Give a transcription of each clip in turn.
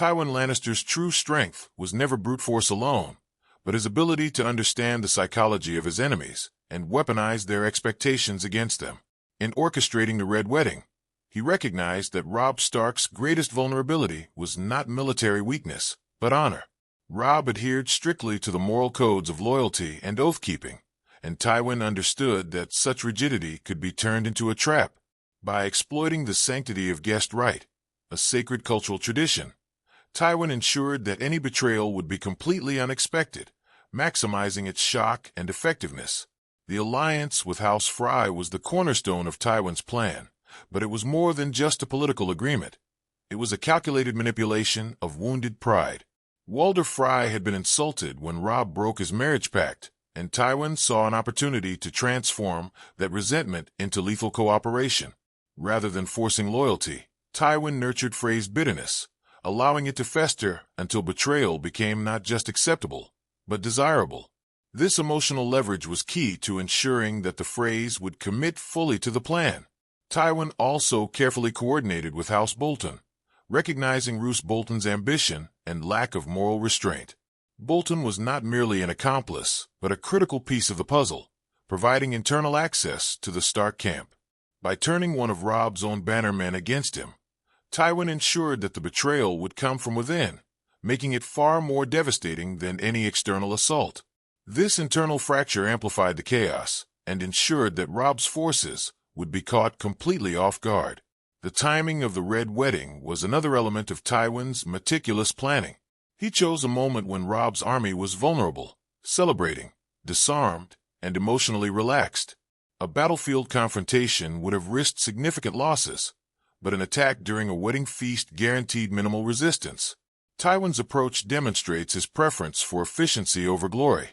Tywin Lannister's true strength was never brute force alone, but his ability to understand the psychology of his enemies and weaponize their expectations against them. In orchestrating the Red Wedding, he recognized that Robb Stark's greatest vulnerability was not military weakness, but honor. Robb adhered strictly to the moral codes of loyalty and oath-keeping, and Tywin understood that such rigidity could be turned into a trap. By exploiting the sanctity of guest right, a sacred cultural tradition, Tywin ensured that any betrayal would be completely unexpected, maximizing its shock and effectiveness. The alliance with House Frey was the cornerstone of Tywin's plan, but it was more than just a political agreement. It was a calculated manipulation of wounded pride. Walder Frey had been insulted when Robb broke his marriage pact, and Tywin saw an opportunity to transform that resentment into lethal cooperation. Rather than forcing loyalty, Tywin nurtured Frey's bitterness, allowing it to fester until betrayal became not just acceptable, but desirable. This emotional leverage was key to ensuring that the Freys would commit fully to the plan. Tywin also carefully coordinated with House Bolton, recognizing Roose Bolton's ambition and lack of moral restraint. Bolton was not merely an accomplice, but a critical piece of the puzzle, providing internal access to the Stark camp. By turning one of Robb's own bannermen against him, Tywin ensured that the betrayal would come from within, making it far more devastating than any external assault. This internal fracture amplified the chaos and ensured that Robb's forces would be caught completely off guard. The timing of the Red Wedding was another element of Tywin's meticulous planning. He chose a moment when Robb's army was vulnerable, celebrating, disarmed, and emotionally relaxed. A battlefield confrontation would have risked significant losses, but an attack during a wedding feast guaranteed minimal resistance. Tywin's approach demonstrates his preference for efficiency over glory.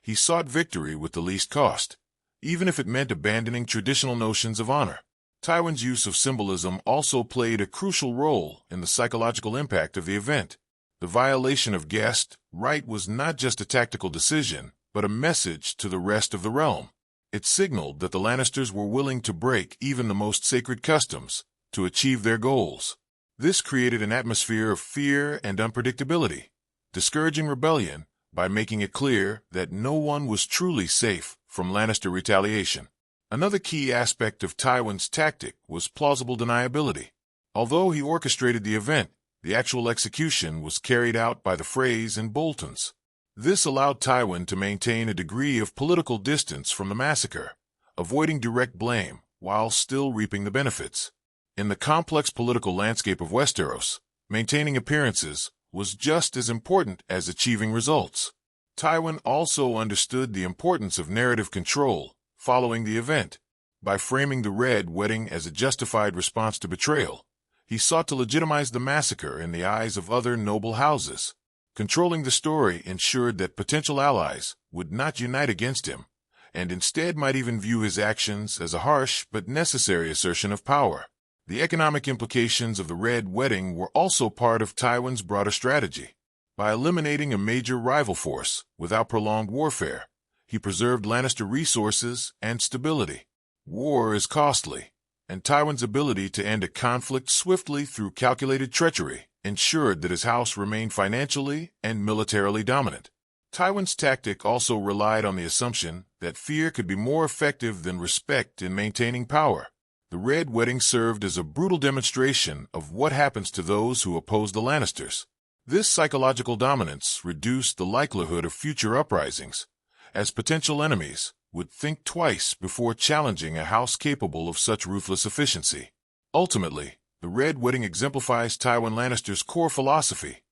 He sought victory with the least cost, even if it meant abandoning traditional notions of honor. Tywin's use of symbolism also played a crucial role in the psychological impact of the event. The violation of guest right was not just a tactical decision, but a message to the rest of the realm. It signaled that the Lannisters were willing to break even the most sacred customs to achieve their goals. This created an atmosphere of fear and unpredictability, discouraging rebellion by making it clear that no one was truly safe from Lannister retaliation. Another key aspect of Tywin's tactic was plausible deniability. Although he orchestrated the event, the actual execution was carried out by the Freys and Boltons. This allowed Tywin to maintain a degree of political distance from the massacre, avoiding direct blame while still reaping the benefits. In the complex political landscape of Westeros, maintaining appearances was just as important as achieving results. Tywin also understood the importance of narrative control following the event. By framing the Red Wedding as a justified response to betrayal, he sought to legitimize the massacre in the eyes of other noble houses. Controlling the story ensured that potential allies would not unite against him, and instead might even view his actions as a harsh but necessary assertion of power. The economic implications of the Red Wedding were also part of Tywin's broader strategy. By eliminating a major rival force without prolonged warfare, he preserved Lannister resources and stability. War is costly, and Tywin's ability to end a conflict swiftly through calculated treachery ensured that his house remained financially and militarily dominant. Tywin's tactic also relied on the assumption that fear could be more effective than respect in maintaining power. The Red Wedding served as a brutal demonstration of what happens to those who oppose the Lannisters. This psychological dominance reduced the likelihood of future uprisings, as potential enemies would think twice before challenging a house capable of such ruthless efficiency. Ultimately, the Red Wedding exemplifies Tywin Lannister's core philosophy,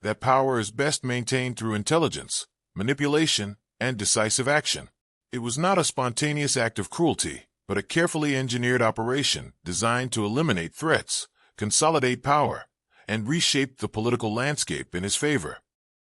that power is best maintained through intelligence, manipulation, and decisive action. It was not a spontaneous act of cruelty, but a carefully engineered operation designed to eliminate threats, consolidate power, and reshape the political landscape in his favor.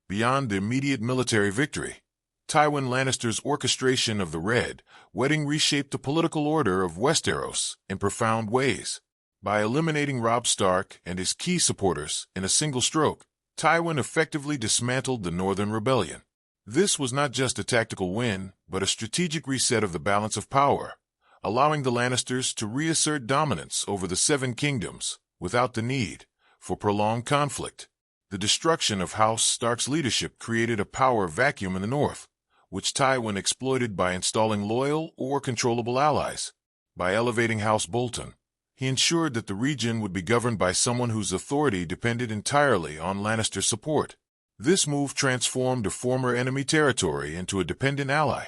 Beyond the immediate military victory, Tywin Lannister's orchestration of the Red Wedding reshaped the political order of Westeros in profound ways. By eliminating Robb Stark and his key supporters in a single stroke, Tywin effectively dismantled the Northern Rebellion. This was not just a tactical win, but a strategic reset of the balance of power, allowing the Lannisters to reassert dominance over the Seven Kingdoms without the need for prolonged conflict. The destruction of House Stark's leadership created a power vacuum in the north, which Tywin exploited by installing loyal or controllable allies. By elevating House Bolton, he ensured that the region would be governed by someone whose authority depended entirely on Lannister support. This move transformed a former enemy territory into a dependent ally,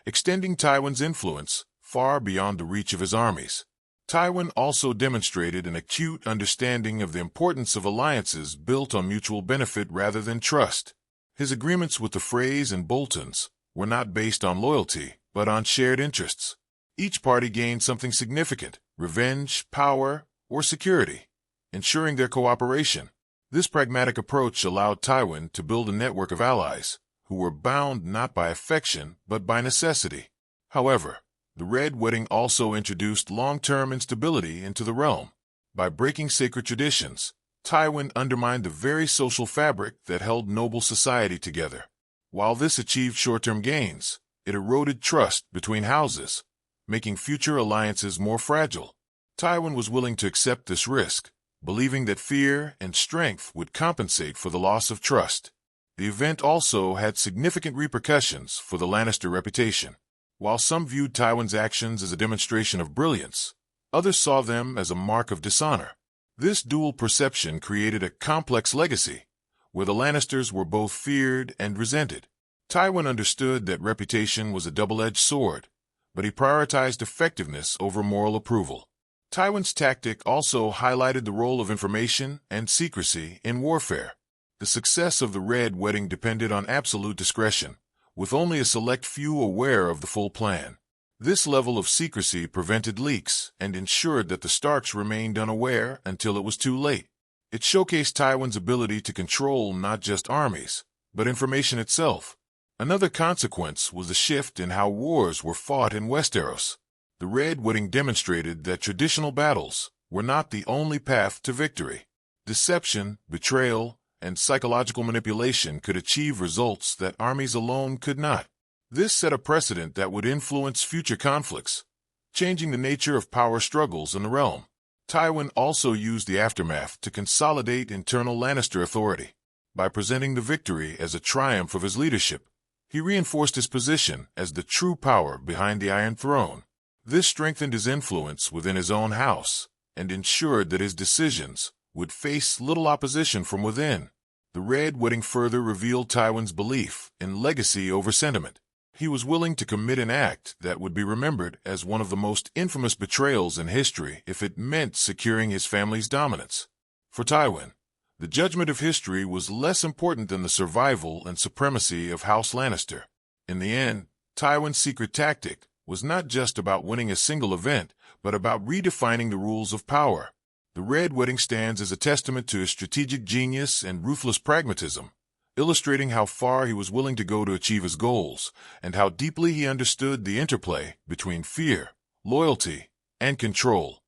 extending Tywin's influence far beyond the reach of his armies. Tywin also demonstrated an acute understanding of the importance of alliances built on mutual benefit rather than trust. His agreements with the Freys and Boltons were not based on loyalty, but on shared interests. Each party gained something significant: revenge, power, or security, ensuring their cooperation. This pragmatic approach allowed Tywin to build a network of allies who were bound not by affection but by necessity. However, the Red Wedding also introduced long-term instability into the realm. By breaking sacred traditions, Tywin undermined the very social fabric that held noble society together. While this achieved short-term gains, it eroded trust between houses, making future alliances more fragile. Tywin was willing to accept this risk, believing that fear and strength would compensate for the loss of trust. The event also had significant repercussions for the Lannister reputation. While some viewed Tywin's actions as a demonstration of brilliance, others saw them as a mark of dishonor. This dual perception created a complex legacy, where the Lannisters were both feared and resented. Tywin understood that reputation was a double-edged sword, but he prioritized effectiveness over moral approval. Tywin's tactic also highlighted the role of information and secrecy in warfare. The success of the Red Wedding depended on absolute discretion, with only a select few aware of the full plan. This level of secrecy prevented leaks and ensured that the Starks remained unaware until it was too late. It showcased Tywin's ability to control not just armies, but information itself. Another consequence was the shift in how wars were fought in Westeros. The Red Wedding demonstrated that traditional battles were not the only path to victory. Deception, betrayal, and psychological manipulation could achieve results that armies alone could not. This set a precedent that would influence future conflicts, changing the nature of power struggles in the realm. Tywin also used the aftermath to consolidate internal Lannister authority. By presenting the victory as a triumph of his leadership, he reinforced his position as the true power behind the Iron Throne. This strengthened his influence within his own house and ensured that his decisions would face little opposition from within. The Red Wedding further revealed Tywin's belief in legacy over sentiment. He was willing to commit an act that would be remembered as one of the most infamous betrayals in history if it meant securing his family's dominance. For Tywin, the judgment of history was less important than the survival and supremacy of House Lannister. In the end, Tywin's secret tactic was not just about winning a single event, but about redefining the rules of power. The Red Wedding stands as a testament to his strategic genius and ruthless pragmatism, illustrating how far he was willing to go to achieve his goals, and how deeply he understood the interplay between fear, loyalty, and control.